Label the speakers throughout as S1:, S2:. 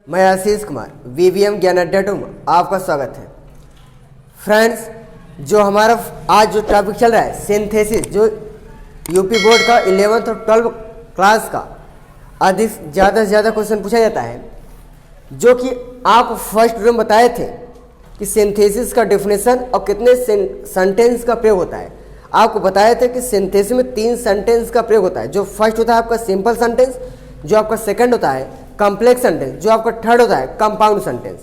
S1: मैं आशीष कुमार वीवीएम ज्ञान अड्डा टू में आपका स्वागत है। फ्रेंड्स, जो हमारा आज जो टॉपिक चल रहा है सिंथेसिस, जो यूपी बोर्ड का 11th और 12th क्लास का अधिक ज़्यादा से ज़्यादा क्वेश्चन पूछा जाता है, जो कि आप फर्स्ट वीडियो में बताए थे कि सिंथेसिस का डेफिनेशन और कितने सेंटेंस का प्रयोग होता है। आपको बताए थे कि सिंथेसिस में 3 सेंटेंस का प्रयोग होता है। जो फर्स्ट होता है आपका सिंपल सेंटेंस, जो आपका सेकंड होता है कॉम्प्लेक्स सेंटेंस, जो आपका थर्ड होता है कंपाउंड सेंटेंस।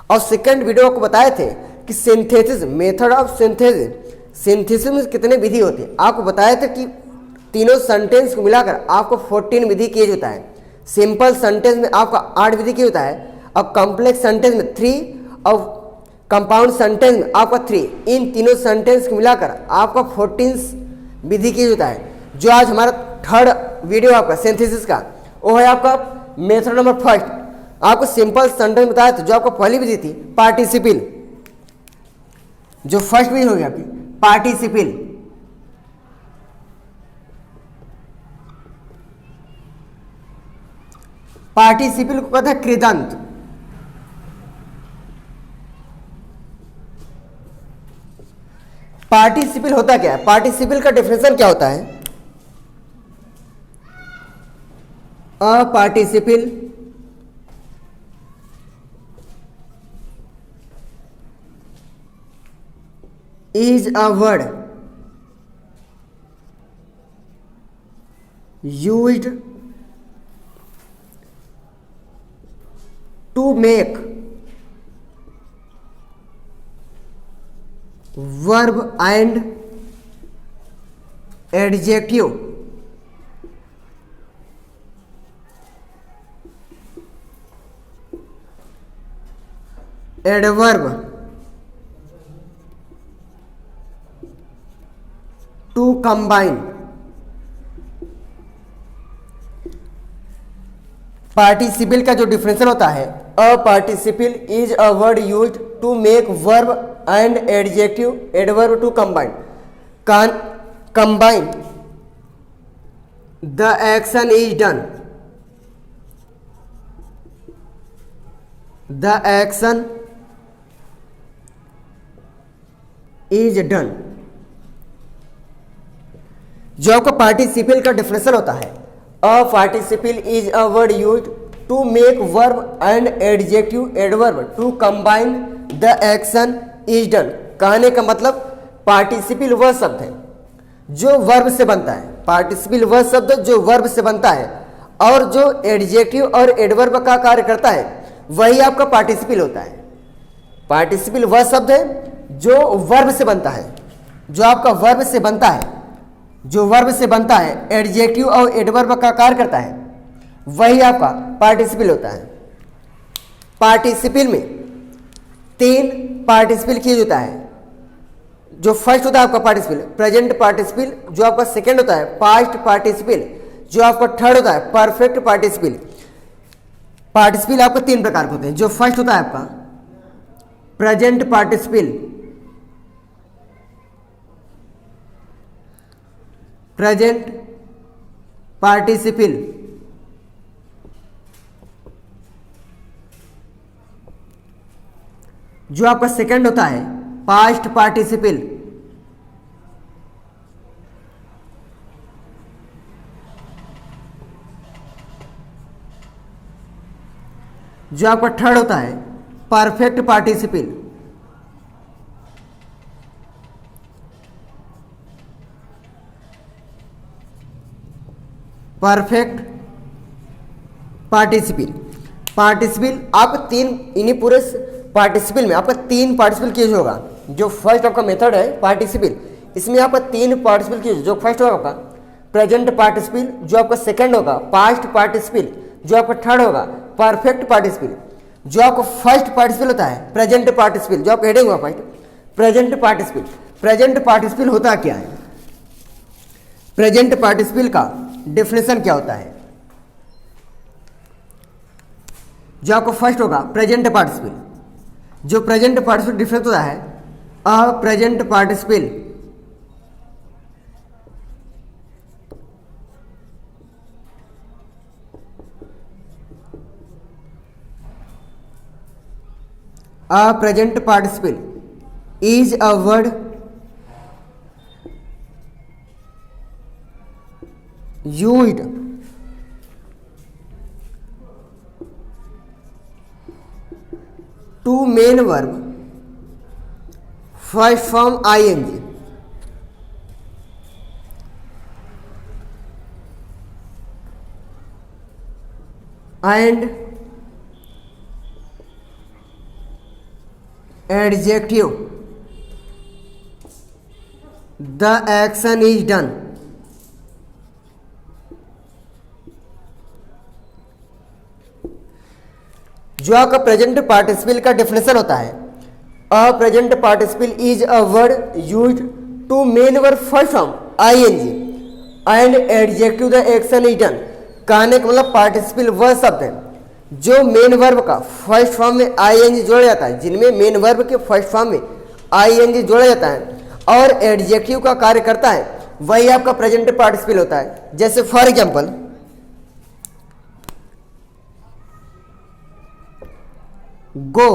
S1: और सेकंड वीडियो आपको बताए थे कि सिंथेसिस, मेथड ऑफ सिंथेसिस में कितने विधि होती है। आपको बताया था कि तीनों सेंटेंस को मिलाकर आपको 14 विधि किया होता है। सिंपल सेंटेंस में आपका 8 विधि किया होता है और कॉम्प्लेक्स सेंटेंस में 3 और कंपाउंड सेंटेंस में आपका 3। इन तीनों सेंटेंस को मिलाकर आपका 14 विधि किया होता है। जो आज हमारा थर्ड वीडियो आपका सिंथेसिस का, वो है आपका मेथड नंबर फर्स्ट। आपको सिंपल सेंटेंस बताया था, जो आपको पहली विधि थी पार्टिसिपल, जो फर्स्ट विधि होगी आपकी पार्टिसिपल। पार्टिसिपल को कहते हैं कृदंत। पार्टिसिपल होता क्या है, पार्टिसिपल का डेफिनेशन क्या होता है? A participle is a word used to make verb and adjective adverb to combine। Participle का जो डिफरेंशियल होता है, a participle is a word used to make verb and adjective adverb to combine. Combine the action is done, the action is done. जो आपका participle का differential होता है, a participle is a word used to make verb and adjective adverb to combine the action is done. कहने का मतलब participle वह शब्द है जो वर्ब से बनता है। पार्टिसिपल वह शब्द जो वर्ब से बनता है और जो एडजेक्टिव और एडवर्ब का कार्य करता है, वही आपका पार्टिसिपल होता है। पार्टिसिपल वह शब्द है जो वर्ब से बनता है, जो आपका वर्ब से बनता है, जो वर्ब से बनता है, एडजेक्टिव और एडवर्ब का कार्य करता है, वही आपका पार्टिसिपल होता है। पार्टिसिपल में 3 पार्टिसिपल किया जाता है। जो फर्स्ट होता है आपका पार्टिसिपल प्रेजेंट पार्टिसिपल, जो आपका सेकंड होता है पास्ट पार्टिसिपल, जो आपका थर्ड होता है परफेक्ट पार्टिसिपल। पार्टिसिपल आपको 3 प्रकार के होते हैं। जो फर्स्ट होता है आपका प्रेजेंट पार्टिसिपल, प्रेजेंट पार्टिसिपल। जो आपका सेकंड होता है पास्ट पार्टिसिपल, जो आपका थर्ड होता है perfect participle. Perfect participle. Participle आप 3, इन्हीं पूरे पार्टिसिपल में आपका 3 पार्टिसिपल केस होगा। जो फर्स्ट आपका मेथड है पार्टिसिपल, इसमें आपका 3 पार्टिसिपल केस। जो फर्स्ट होगा आपका प्रेजेंट पार्टिसिपल, जो आपका सेकंड होगा पास्ट पार्टिसिपल, जो आपका थर्ड होगा परफेक्ट पार्टिसिपल। जो आपका फर्स्ट पार्टिसिपल होता है प्रेजेंट पार्टिसिपल, जो आपका हेडिंग हुआ first present participle. Present participle होता क्या है? प्रेजेंट पार्टिसिपल का डेफिनेशन क्या होता है? जो आपको फर्स्ट होगा प्रेजेंट पार्टिसिपल, जो प्रेजेंट पार्टिसिपल डिफरेंस होता है a present participle a present participle is a word used to main verb first form ING and adjective the action is done। जो आपका प्रेजेंट पार्टिसिपल का डेफिनेशन होता है, a present participle is a word used to main verb first form ING and adjective the action is done. कहने का मतलब participle वह शब्द है जो मेन वर्ब का फर्स्ट फॉर्म में आईएनजी जोड़ा जाता है, जिनमें मेन वर्ब के फर्स्ट फॉर्म में आईएनजी जोड़ा जाता है और एडजेक्टिव का कार्य करता है, वही आपका प्रेजेंट पार्टिसिपल होता है। जैसे for example go,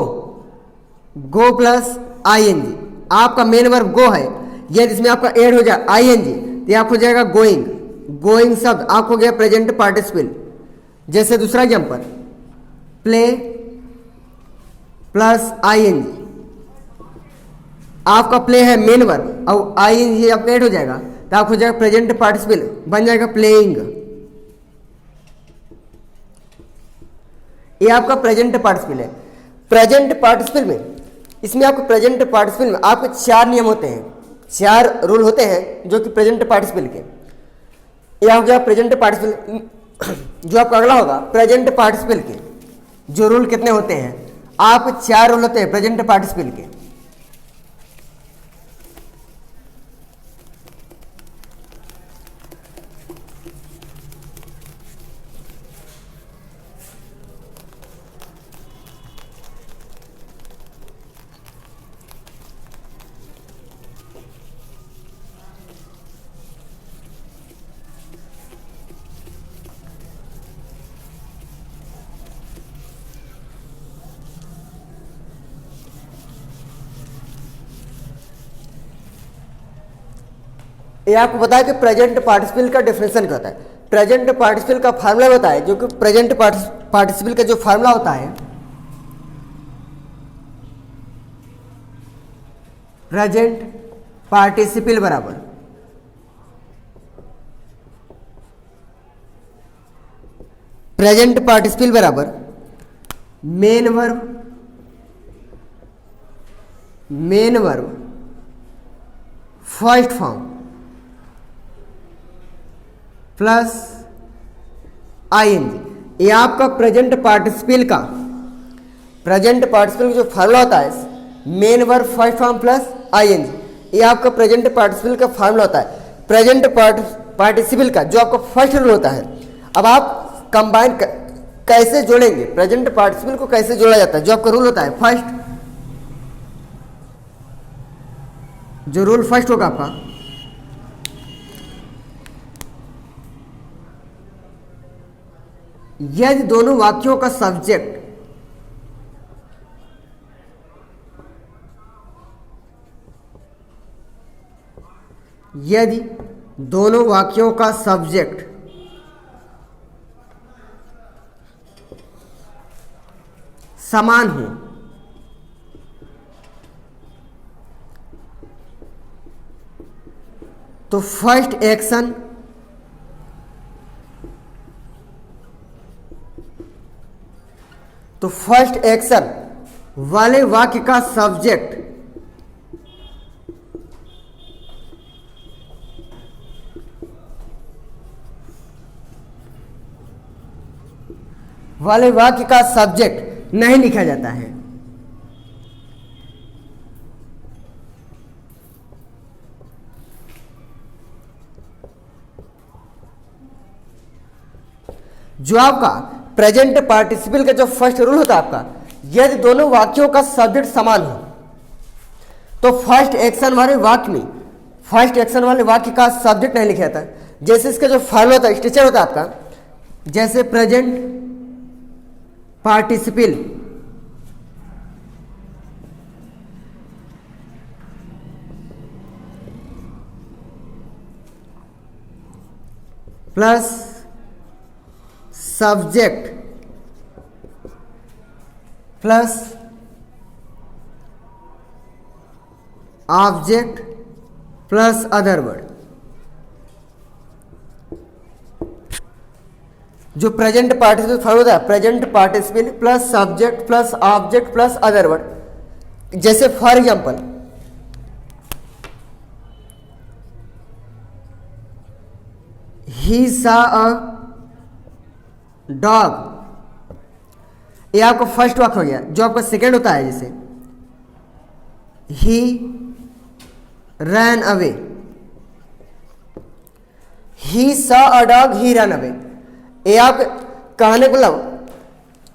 S1: go plus ING, आपका मेन वर्ब गो है, यदि इसमें आपका ऐड हो जाए आईएनजी तो ये आपको हो जाएगा गोइंग। गोइंग शब्द आपको गया प्रेजेंट पार्टिसिपल। जैसे दूसरा एग्जांपल प्ले प्लस आईएनजी, आपका प्ले है मेन वर्ब और आईएनजी आपका ऐड हो जाएगा तो आपको हो जाएगा प्रेजेंट पार्टिसिपल, बन जाएगा प्लेइंग। ये आपका प्रेजेंट पार्टिसिपल है। प्रेजेंट पार्टिसिपल में इसमें आपको प्रेजेंट पार्टिसिपल में आपके 4 नियम होते हैं, 4 रूल होते हैं जो कि प्रेजेंट पार्टिसिपल के। यह हो गया प्रेजेंट पार्टिसिपल। जो आपका अगला होगा प्रेजेंट पार्टिसिपल के जो रूल कितने होते हैं, आपके 4 रूल होते हैं प्रेजेंट पार्टिसिपल के। ये आपको पता है कि प्रेजेंट पार्टिसिपल का डेफिनेशन क्या होता है। प्रेजेंट पार्टिसिपल का फार्मूला होता है, जो कि प्रेजेंट पार्टिसिपल का जो फार्मूला होता है, प्रेजेंट पार्टिसिपल बराबर प्रेजेंट पार्टिसिपल बराबर main verb first form plus ING. ये आपका प्रेजेंट पार्टिसिपल का जो फार्मूला होता है, main verb first form plus ING, ये आपका प्रेजेंट पार्टिसिपल का फार्मूला होता है। प्रेजेंट पार्टिसिपल का जो आपका फर्स्ट रूल होता है, अब आप कंबाइन कैसे जोड़ेंगे, प्रेजेंट पार्टिसिपल को कैसे जोड़ा जाता है, जो आपका रूल होता है फर्स्ट, जो रूल फर्स्ट होगा आपका, यदि दोनों वाक्यों का सब्जेक्ट समान हो तो फर्स्ट एक्शन वाले वाक्य का सब्जेक्ट नहीं लिखा जाता है। जो आपका प्रेजेंट पार्टिसिपल का जो फर्स्ट रूल होता है आपका, यदि दोनों वाक्यों का सब्जेक्ट समान हो तो फर्स्ट एक्शन वाले वाक्य का सब्जेक्ट नहीं लिखा जाता। जैसे इसका जो फार्मूला होता है, स्ट्रक्चर होता है आपका, जैसे present participle plus subject plus object plus other word. जो प्रेजेंट पार्टिसिपल फॉर्म होता है, present participle plus subject plus object plus other word. जैसे फॉर एग्जांपल ही सा अ डॉग, ये आपका फर्स्ट वाक्य हो गया। जो आपका सेकेंड होता है, जैसे ही रैन अवे, ही सा a dog he ran away. ये आप कहने को मतलब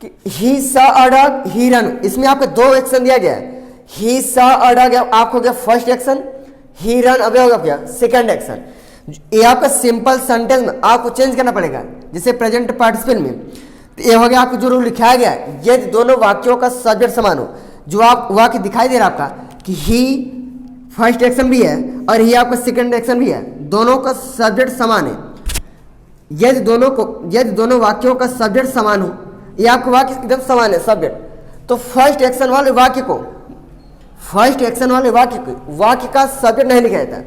S1: कि ही सा अ डॉग ही रन, इसमें आपको दो एक्शन दिया गया है। ही सा अ डॉग आपको हो गया फर्स्ट एक्शन, ही रन अवे हो गया सेकंड एक्शन। ये आपका सिंपल सेंटेंस में आपको चेंज करना पड़ेगा। जैसे प्रेजेंट पार्टिसिपल में तो ये हो गया आपको जो रूल लिखाया गया है, यदि दोनों वाक्यों का सब्जेक्ट समान हो। जो आप वाक्य दिखाई दे रहा है आपका कि ही फर्स्ट एक्शन भी है और ही आपका सेकंड एक्शन भी है, दोनों का सब्जेक्ट समान है। यदि दोनों वाक्यों का सब्जेक्ट समान हो, ये आपका वाक्य एकदम समान है सब्जेक्ट, तो फर्स्ट एक्शन वाले वाक्य को वाक्य का सब्जेक्ट नहीं लिखा जाता।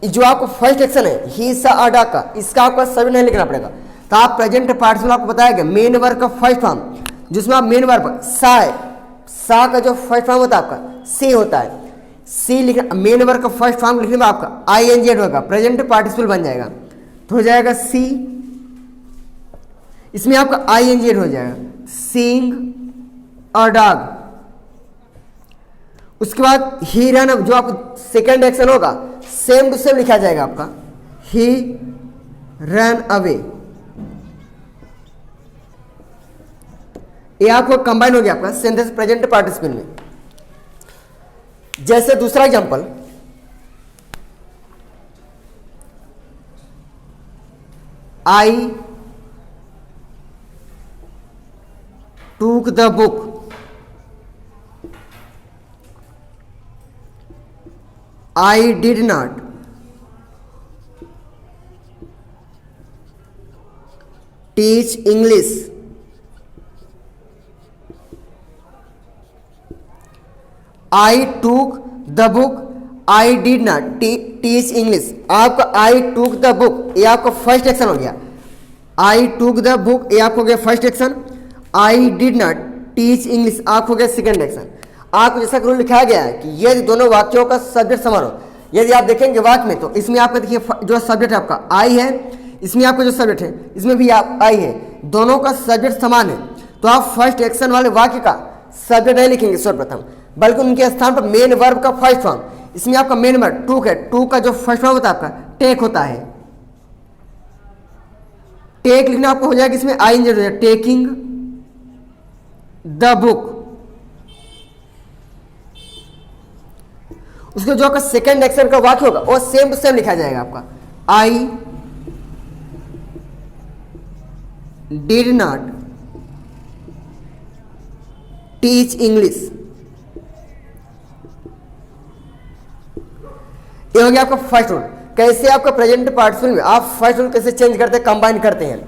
S1: जो आपको फर्स्ट एक्शन है ही सा अ डॉग का, इसका आपको सब्जेक्ट नहीं लिखना पड़ेगा। तो आप प्रेजेंट पार्टिसिपल आपको बताया गया मेन वर्ब का फर्स्ट फॉर्म, जिसमें आप मेन वर्ब सा है, सा का जो फर्स्ट फॉर्म होता है आपका सी होता है। सी लिखना, मेन वर्ब का फर्स्ट फॉर्म लिखने में आपका आई एन जी एड होगा, प्रेजेंट पार्टिसिपल बन जाएगा। तो हो जाएगा सी, इसमें आपका आई एन जी एड हो जाएगा, सीइंग अ डॉग। उसके बाद ही रन, जो आपको सेकेंड एक्शन होगा सेम टू सेम लिखा जाएगा आपका ही रन अवे। ये आपको कंबाइन हो गया आपका सेंटेंस प्रेजेंट पार्टिसिपल में। जैसे दूसरा example, I took the book, I did not teach English. I took the book. I did not teach English. आपका I took the book ये आपका फर्स्ट एक्शन हो गया। I took the book ये आपको हो गया first action. I did not teach English आपको हो गया सेकेंड एक्शन। आपको जैसा रूल लिखाया गया है कि यदि दोनों वाक्यों का सब्जेक्ट समान हो, यदि आप देखेंगे वाक्य में तो इसमें आपका देखिए जो सब्जेक्ट है आपका आई है, इसमें आपका जो सब्जेक्ट है इसमें भी आप आई है, दोनों का सब्जेक्ट समान है, तो आप फर्स्ट एक्शन वाले वाक्य का सब्जेक्ट नहीं लिखेंगे सर्वप्रथम, बल्कि उनके स्थान पर मेन वर्ब का फर्स्ट फॉर्म। इसमें आपका मेन वर्ब टूक है, टूक का जो फर्स्ट फॉर्म होता है आपका टेक होता है। टेक लिखना आपको हो जाएगा, इसमें आई एन जी हो जाएगा, टेकिंग द बुक। उसके जो आपका सेकेंड एक्शन का वाक्य होगा वो सेम टू सेम लिखा जाएगा आपका आई डिड नॉट टीच इंग्लिश। ये हो गया आपका फर्स्ट रूल। कैसे आपका प्रेजेंट पार्टिसिपल में आप फर्स्ट रूल कैसे चेंज करते हैं, कंबाइन करते हैं।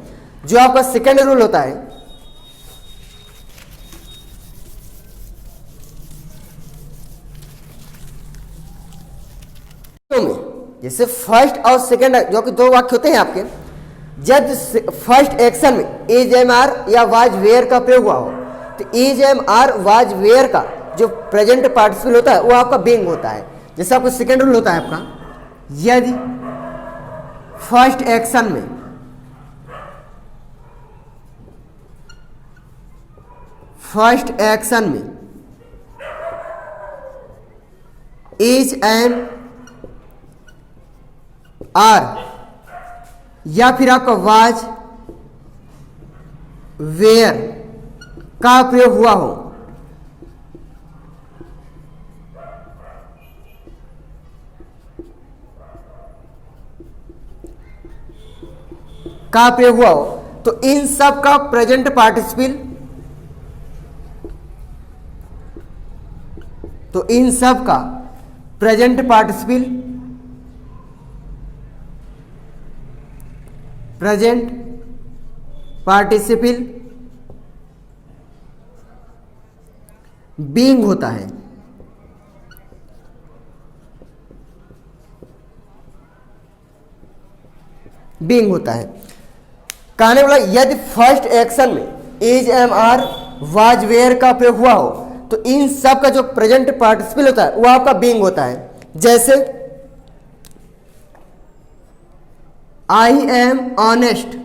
S1: जो आपका सेकेंड रूल होता है, जैसे फर्स्ट और सेकेंड जो कि दो वाक्य होते हैं आपके, जब फर्स्ट एक्शन में इज एम आर या वाज वेयर का प्रयोग हुआ हो, तो is am are was were का जो प्रेजेंट पार्टिसिपल होता है वो आपका बीइंग होता है। जैसे आपका सेकेंड रूल होता है आपका, यदि फर्स्ट एक्शन में इज एंड आर या फिर आपका वाज वेयर का प्रयोग हुआ हो, तो इन सब का present participle, present participle being होता है। बीइंग होता है। कहने वाला यदि फर्स्ट एक्शन में is am are was were का प्रयोग हुआ हो तो इन सब का जो प्रेजेंट पार्टिसिपल होता है वो आपका बीइंग होता है। जैसे आई am honest,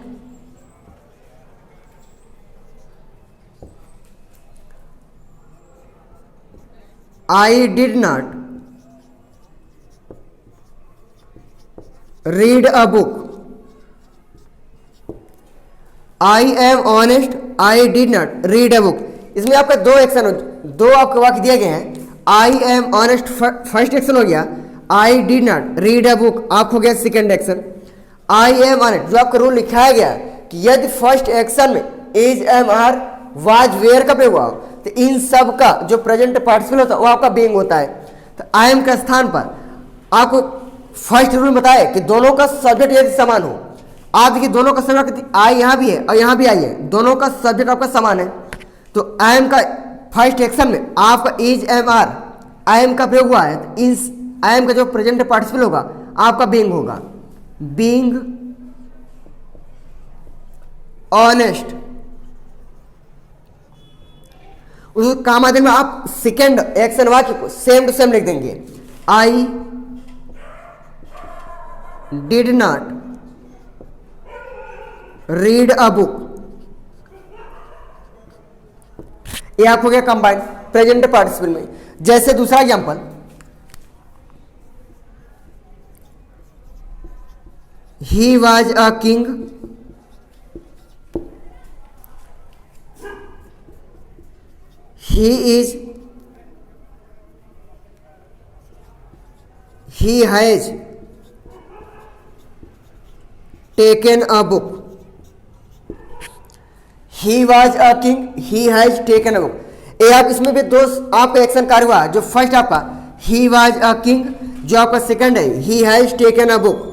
S1: I did not read a book. I am honest, I did not read a book. इसमें आपका दो एक्शन हो, दो आपके वाक्य दिए गए हैं। I am honest first action हो गया, I did not read a book आप हो गया second action. I am honest जो आपका रूल लिखाया गया कि यदि फर्स्ट एक्शन में is am are was were का प्रयोग हुआ तो इन सब का जो प्रेजेंट पार्टिसिपल होता है वो आपका बीइंग होता है। तो आई एम के स्थान पर आपको फर्स्ट रूल बताया कि दोनों का सब्जेक्ट यदि समान हो। आप देखिए दोनों का सब्जेक्ट आई यहाँ भी है और यहाँ भी आई है, दोनों का सब्जेक्ट आपका समान है। तो आई एम का फर्स्ट एक्शन में आपका is am are I am का प्रयोग हुआ है तो इन आई एम का जो प्रेजेंट पार्टिसिपल होगा आपका बीइंग होगा। बीइंग ऑनेस्ट उस काम आदि में आप सेकेंड एक्शन वाक्य को सेम टू सेम लिख देंगे। आई did not read a book, ये आप हो गया कंबाइंड प्रेजेंट पार्टिसिपल में। जैसे दूसरा example, he was a king, he is, he has taken a book. He was a king, he has taken a book. ये आप इसमें भी दो आपका एक्शन कार्य हुआ। जो फर्स्ट आपका ही वॉज अ किंग, जो आपका सेकंड है ही हैज टेकन अ बुक।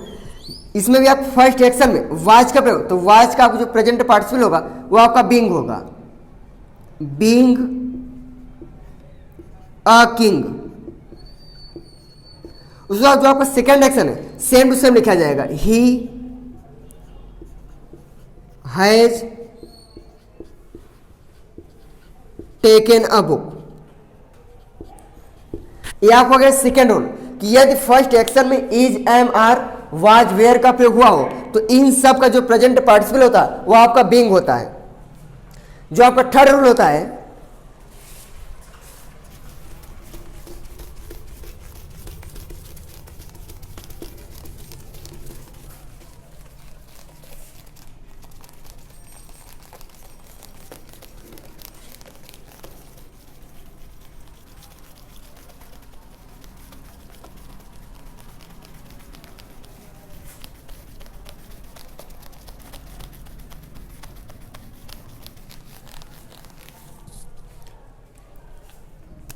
S1: इसमें भी आप फर्स्ट एक्शन में वाज का प्रयोग, तो वाज का जो प्रेजेंट पार्टिसिपल होगा वो आपका बीइंग होगा। Being a king. उसके बाद जो आपका सेकंड एक्शन है सेम टू सेम लिखा जाएगा। He has taken a book. ये आप हो गया सेकेंड रूल कि यदि फर्स्ट एक्शन में is am are was were का प्रयोग हुआ हो तो इन सब का जो प्रेजेंट पार्टिसिपल होता है वो आपका बीइंग होता है। जो आपका थर्ड रूल होता है,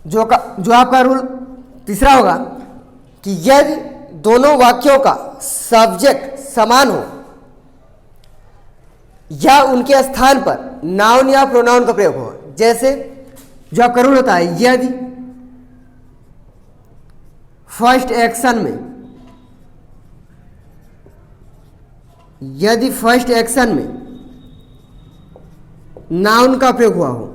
S1: जो आपका रूल तीसरा होगा कि यदि दोनों वाक्यों का सब्जेक्ट समान हो या उनके स्थान पर नाउन या प्रोनाउन का प्रयोग हो। जैसे जो आपका रूल होता है, यदि फर्स्ट एक्शन में नाउन का प्रयोग हुआ हो,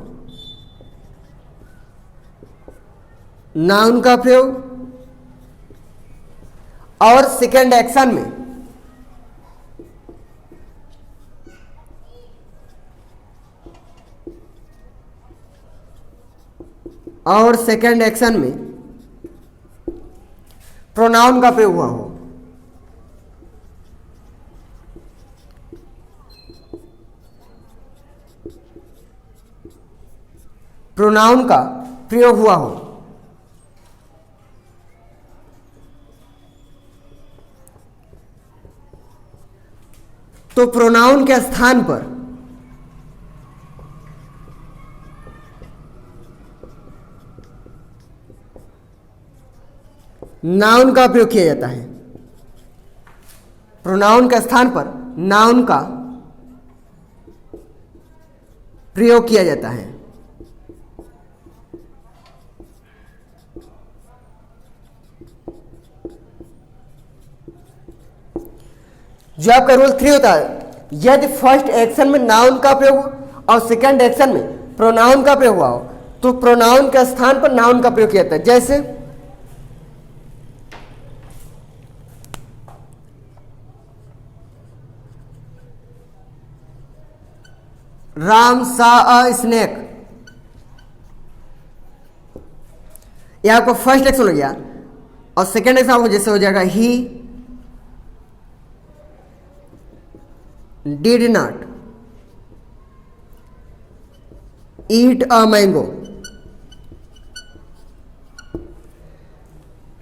S1: नाउन का प्रयोग, और सेकेंड एक्शन में प्रोनाउन का प्रयोग हुआ हो, प्रोनाउन का प्रयोग हुआ हो, तो प्रोनाउन के स्थान पर नाउन का प्रयोग किया जाता है। प्रोनाउन के स्थान पर नाउन का प्रयोग किया जाता है। जो आपका रूल 3 होता है, यदि फर्स्ट एक्शन में नाउन का प्रयोग हो और सेकंड एक्शन में प्रोनाउन का प्रयोग हुआ हो तो प्रोनाउन के स्थान पर नाउन का प्रयोग किया जाता है। जैसे राम सा अ स्नेक, यह आपको फर्स्ट एक्शन हो गया और सेकंड एक्शन आपको जैसे हो जाएगा he did not eat a mango,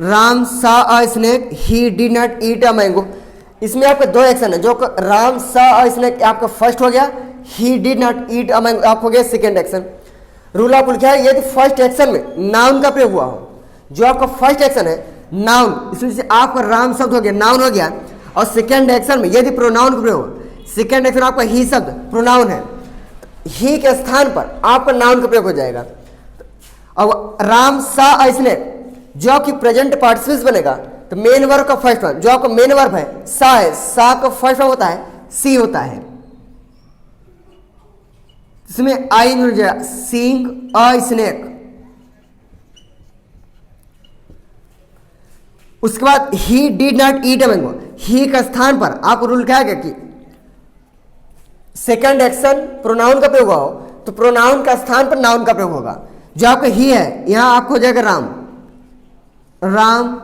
S1: Ram saw a snake, he did not eat a mango. इसमें आपका दो एक्शन है, जो राम सा अ स्नेक आपका फर्स्ट हो गया, ही did not eat a mango आप हो गया सेकेंड एक्शन। रूल आपको लिखा है, यदि फर्स्ट एक्शन में नाउन का प्रयोग हुआ हो, जो आपका फर्स्ट एक्शन है नाउन, इसमें से आपका राम शब्द हो गया, नाउन हो गया, और सेकेंड एक्शन में यदि प्रोनाउन का प्रयोग, सेकेंड एक्शन आपका ही शब्द प्रोनाउन है, ही के स्थान पर आपका नाउन का प्रयोग हो जाएगा। अब राम सा अ स्नेक जो आपकी प्रेजेंट पार्टिसिपल बनेगा, तो मेन वर्ब का फर्स्ट फॉर्म, जो आपका मेन वर्ब है सा है, सा का फर्स्ट फॉर्म होता है सी होता है, इसमें आई मिल जाएगा, सीइंग अ स्नेक। उसके बाद he did not eat a mango, he का स्थान पर आपको रूल क्या है कि सेकंड एक्शन प्रोनाउन का प्रयोग हो तो प्रोनाउन का स्थान पर नाउन का प्रयोग होगा। जो आपका ही है यहां आपको हो जाएगा Ram, Ram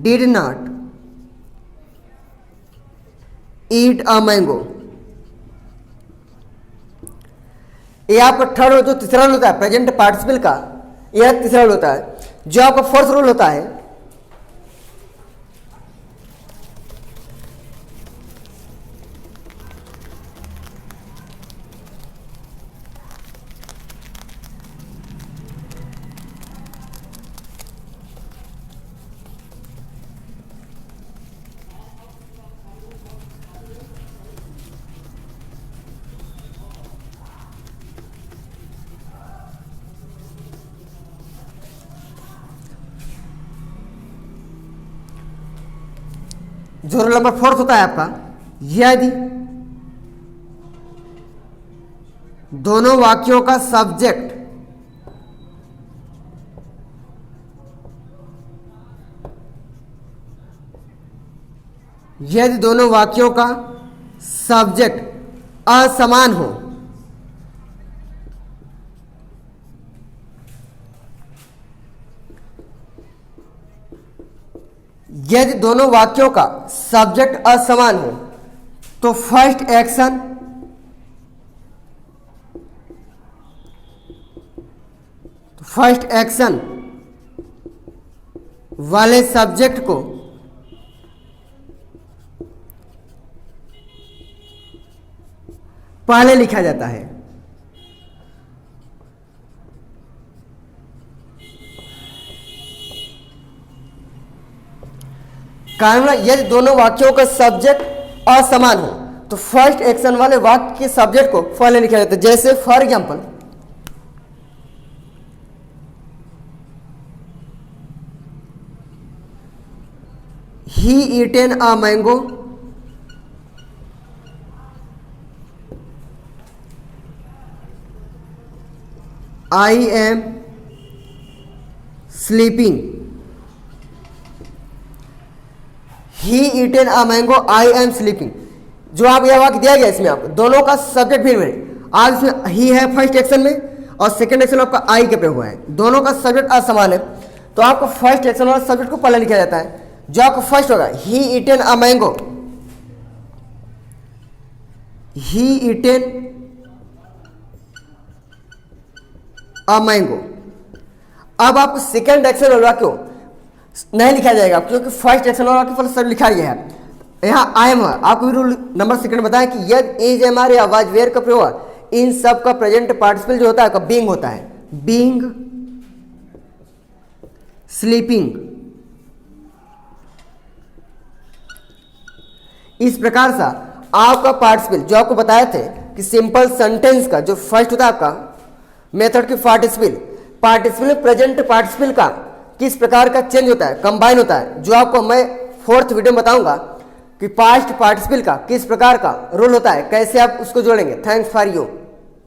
S1: did not eat a mango. ये आपका थर्ड जो तीसरा रूल होता है प्रेजेंट पार्टिसिपल का, यह तीसरा रूल होता है। जो आपका फोर्थ रूल होता है, जो रूल नंबर फोर्थ होता है आपका, यदि दोनों वाक्यों का सब्जेक्ट यदि दोनों वाक्यों का सब्जेक्ट असमान हो, यदि दोनों वाक्यों का सब्जेक्ट असमान हो तो फर्स्ट एक्शन वाले सब्जेक्ट को पहले लिखा जाता है। कारण यदि दोनों वाक्यों का सब्जेक्ट असमान हो तो फर्स्ट एक्शन वाले वाक्य के सब्जेक्ट को पहले लिखा जाता है। जैसे for example, he eaten a mango, I am sleeping. He eaten a mango, I am sleeping. जो आप यह वाक्य दिया गया इसमें आपको दोनों का सब्जेक्ट भी में आज इसमें ही है फर्स्ट एक्शन में और सेकंड एक्शन में आपका आई के प्रयोग हुआ है, दोनों का सब्जेक्ट असमान है तो आपको फर्स्ट एक्शन वाला सब्जेक्ट को पहले लिखा जाता है। जो आपको फर्स्ट होगा he eaten a mango, he eaten a mango. अब आपको सेकंड एक्शन वाला वाक्य नहीं लिखा जाएगा क्योंकि फर्स्ट एक्शन वाला वाक्य सब लिखा गया है। यहाँ आई एम आपको रूल नंबर सेकंड बताया कि यदि इज एम आर या वाज वेयर का प्रयोग इन सब का प्रेजेंट पार्टिसिपल जो होता है आपका बीइंग होता है, बीइंग, स्लीपिंग। इस प्रकार से आपका पार्टिसिपल जो आपको बताए थे कि सिंपल सेंटेंस का जो फर्स्ट होता है आपका मेथड की पार्टिसिपल में प्रेजेंट पार्टिसिपल का किस प्रकार का चेंज होता है, कंबाइन होता है, जो आपको मैं 4th वीडियो में बताऊंगा कि पास्ट पार्टिसिपल का किस प्रकार का रोल होता है, कैसे आप उसको जोड़ेंगे। Thanks for you.